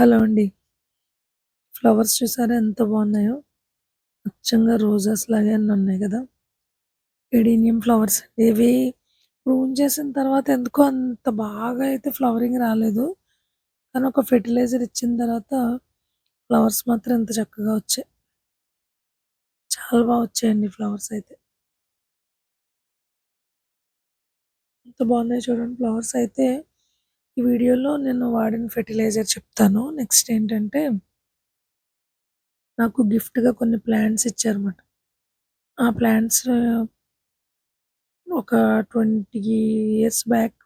Hello అండి. Flowers చూసారా ఎంత బాగున్నాయో? అచ్చంగా రోజెస్ లాగానే ఉన్నాయి కదా! ఎడీనియం ఫ్లవర్స్ అండి. ఇవి ప్రూన్ చేసిన తర్వాత ఎందుకో అంత బాగా అయితే ఫ్లవరింగ్ రాలేదు. కానీ ఒక ఫెర్టిలైజర్ ఇచ్చిన తర్వాత ఫ్లవర్స్ మాత్రం ఎంత చక్కగా వచ్చాయి. చాలా బాగా వచ్చాయండి ఫ్లవర్స్ అయితే. ఎంత బాగున్నాయో చూడండి ఫ్లవర్స్ అయితే. ఈ వీడియోలో నేను వాడిన ఫెర్టిలైజర్ చెప్తాను. నెక్స్ట్ ఏంటంటే నాకు గిఫ్ట్‌గా కొన్ని ప్లాంట్స్ ఇచ్చారన్నమాట. ఆ ప్లాంట్స్ ఒక 20 ఇయర్స్ బ్యాక్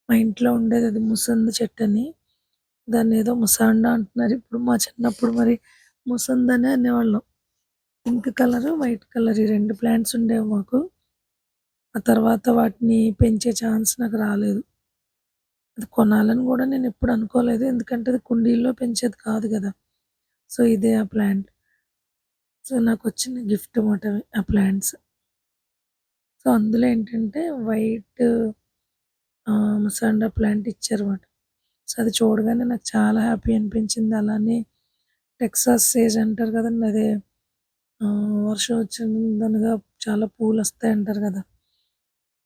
మా ఇంట్లో ఉండేదది ముసంద చెట్టని. దాన్నేదో ముసాండా అంటున్నారు. ఇప్పుడు మా చిన్నప్పుడు మరి ముసందనే అనేవాళ్ళం. పింక్ కలరు, వైట్ కలర్ ఈ 2 ప్లాంట్స్ ఉండేవి మాకు. ఆ తర్వాత వాటిని పెంచే ఛాన్స్ నాకు రాలేదు. అది కొనాలని గూడా నేనెప్పుడు అనుకోలేదు. ఎందుకంటే అది కుండీల్లో పెంచేది కాదు గదా! సో, ఇదే ఆ ప్లాంట్. సో, నాకొచ్చిన గిఫ్ట్ మాట అవి ఆ ప్లాంట్స్. సో, అందులో ఏంటంటే వైట్ ముసాండా ప్లాంట్ ఇచ్చారన్నమాట. సో, అది చూడగానే నాకు చాలా హ్యాపీ అనిపించింది. అలానే టెక్సాస్ సేజ్ అంటారు కదండీ! అదే వర్షం వచ్చిందనగా చాలా పూలొస్తాయంటారు కదా!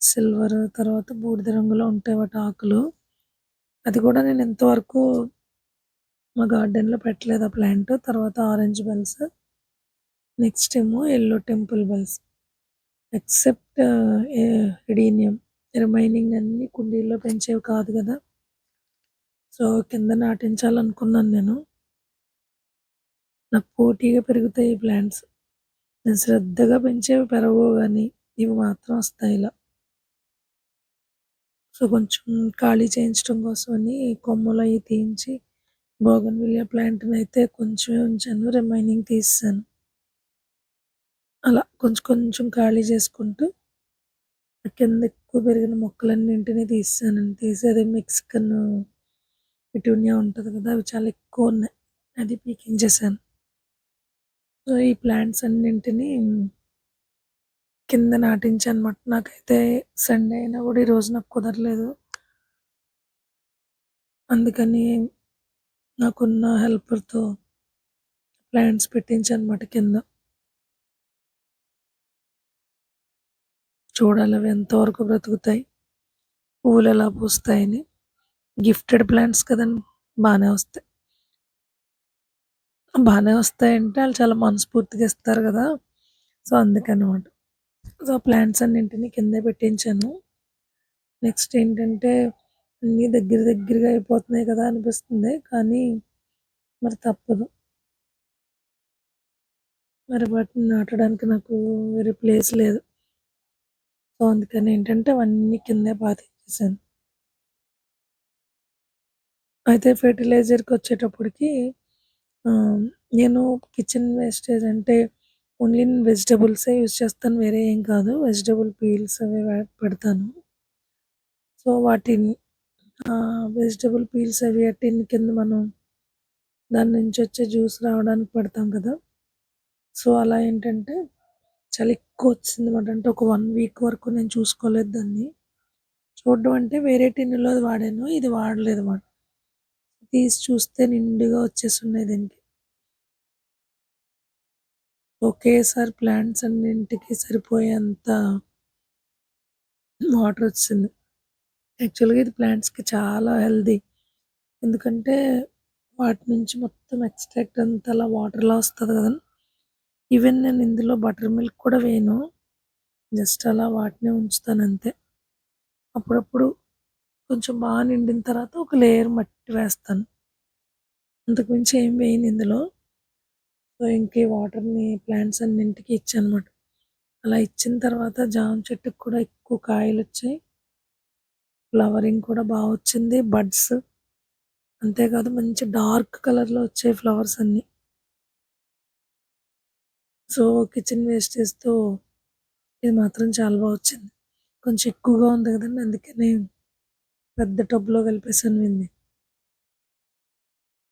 సిల్వర్ తర్వాత బూడిద రంగులో ఉంటాయి వాటి ఆకులు. అది కూడా నేను ఇంతవరకు మా గార్డెన్‌లో పెట్టలేదు ఆ ప్లాంట్. తర్వాత ఆరెంజ్ బెల్స్, నెక్స్ట్ ఏమో yellow temple bells. Except adenium. Remaining అన్నీ కుండీల్లో పెంచేవి కాదు కదా! సో, కింద నాటించాలనుకున్నాను నేను. నాకు పోటీగా పెరుగుతాయి ఈ ప్లాంట్స్. నేను శ్రద్ధగా పెంచేవి పెరగవు గానీ, ఇవి మాత్రం వస్తాయి ఇలా. సో, కొంచెం ఖాళీ చేయించడం కోసమని కొమ్మలయి తీయించి, బోగన్‌విలియా ప్లాంట్‌నయితే కొంచెమే ఉంచాను. రిమైనింగ్ తీసేసాను. అలా కొంచెం కొంచెం ఖాళీ చేసుకుంటూ, ఆ కింద ఎక్కువ పెరిగిన మొక్కలన్నింటిని తీసేసానండి. తీసి అదే మెక్సికన్ పిటూనియా ఉంటది కదా! అవి చాలా ఎక్కువున్నాయి. అది పీకించేసాను. సో, ఈ ప్లాంట్స్ అన్నింటిని కింద నాటించానమాట. నాకైతే సండే అయినా గూడా ఈరోజు నాకు కుదరలేదు. అందుకని నాకున్న హెల్పర్‌తో ప్లాంట్స్ పెట్టించానమాట కింద. చూడాలవి ఎంతవరకు బ్రతుకుతాయి, పువ్వులెలా పూస్తాయని. గిఫ్టెడ్ ప్లాంట్స్ కదండీ! బానే వస్తాయి. బానే వస్తాయంటే ఆళ్ళు చాలా మనస్ఫూర్తిగా ఇస్తారు గదా! సో, అందుకనమాట. సో, ప్లాంట్స్ అన్నింటిని కిందే పెట్టించాను. నెక్స్ట్ ఏంటంటే అన్నీ దగ్గర దగ్గరగా అయిపోతున్నాయి కదా అనిపిస్తుంది. కానీ మరి తప్పదు. మరి వాటిని నాటడానికి నాకు వేరే ప్లేస్ లేదు. సో, అందుకని ఏంటంటే అవన్నీ కిందే పాతించేసాను. అయితే ఫెర్టిలైజర్‌కొచ్చేటప్పటికి ఆహ్, నేను కిచెన్ వేస్టేజ్ అంటే ఓన్లీ నేను వెజిటబుల్సే యూజ్ చేస్తాను. వేరే ఏం కాదు. వెజిటబుల్ పీల్స్ అవి పెడతాను. సో, వాటిని వెజిటబుల్ పీల్స్ అవి ఆ టిన్ కింద మనం దాని నుంచి వచ్చే జ్యూస్ రావడానికి పెడతాం కదా! సో, అలా ఏంటంటే చాలా ఎక్కువొచ్చిందన్నమాట. అంటే ఒక 1 వీక్ వరకు నేను చూసుకోలేదు దాన్ని. చూడడం అంటే వేరే టిన్నులోది వాడాను. ఇది వాడలేదన్నమాట. తీసి చూస్తే నిండుగా వచ్చేసున్నాయి దీనికి. ఒకేసారి ప్లాంట్స్ అన్నింటికి సరిపోయేంత వాటరొచ్చేసింది. యాక్చువల్‌గా ఇది ప్లాంట్స్‌కి చాలా హెల్తీ. ఎందుకంటే వాటి నుంచి మొత్తం ఎక్స్‌ట్రాక్ట్ అంతా అలా వాటర్‌లా వస్తది కదా! ఈవెన్ నేను ఇందులో బటర్ మిల్క్ కూడా వేయను. జస్ట్ అలా వాటినే ఉంచుతానంతే. అప్పుడప్పుడు కొంచెం బాగా నిండిన తర్వాత ఒక లేయర్ మట్టి వేస్తాను. అంతకు మించి ఏం వేయను ఇందులో. సో, ఇంక ఈ వాటర్‌ని ప్లాంట్స్ అన్నింటికి ఇచ్చానన్నమాట. అలా ఇచ్చిన తర్వాత జామ చెట్టుకి కూడా ఎక్కువ కాయలొచ్చాయి. ఫ్లవరింగ్ కూడా బా వచ్చింది. బడ్స్ అంతేకాదు మంచి డార్క్ కలర్‌లో వచ్చాయి ఫ్లవర్స్ అన్నీ. సో, కిచెన్ వేస్టేజ్‌తో ఇది మాత్రం చాలా బా వచ్చింది. కొంచెం ఎక్కువగా ఉంది కదండీ! అందుకని పెద్ద టబ్‌లో కలిపేసాను దీన్ని.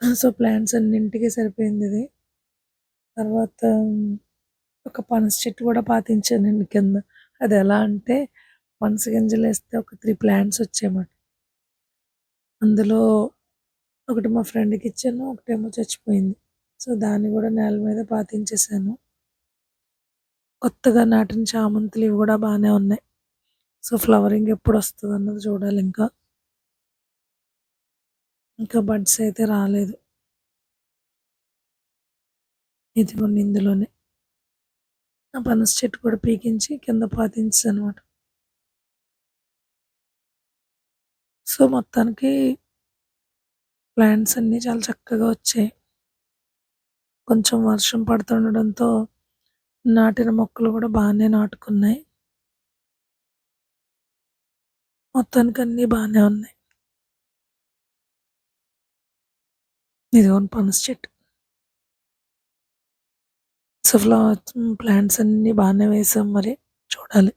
సో, ప్లాంట్స్ అన్నింటికి సరిపోయిందిది. తర్వాత ఒక పనస చెట్టు కూడా పాతించానండి కింద. అదెలా అంటే పనస గింజలేస్తే ఒక 3 ప్లాంట్స్ వచ్చాయన్నమాట. అందులో ఒకటి మా ఫ్రెండ్‌కి ఇచ్చాను. ఒకటేమో చచ్చిపోయింది. సో, దాన్ని గూడా నేల మీద పాతించేసాను. కొత్తగా నాటిన చామంతులు ఇవి గూడా బానే ఉన్నాయి. సో, ఫ్లవరింగ్ ఎప్పుడొస్తదన్నది చూడాలింకా. ఇంకా బడ్స్ అయితే రాలేదు. ఇదిగోండి ఇందులోనే. ఆ పనస చెట్టు కూడా పీకించి కింద పాతించేసాననమాట. సో, మొత్తానికి ప్లాంట్స్ అన్నీ చాలా చక్కగా వచ్చాయి. కొంచెం వర్షం పడుతుండడంతో నాటిన మొక్కలు గూడా బానే నాటుకున్నాయి. మొత్తానికి అన్నీ బానే ఉన్నాయి. ఇదిగోండి పనస చెట్టు. సో, ప్లాంట్స్ అన్నీ బానే వేసాం మరి. చూడాలి.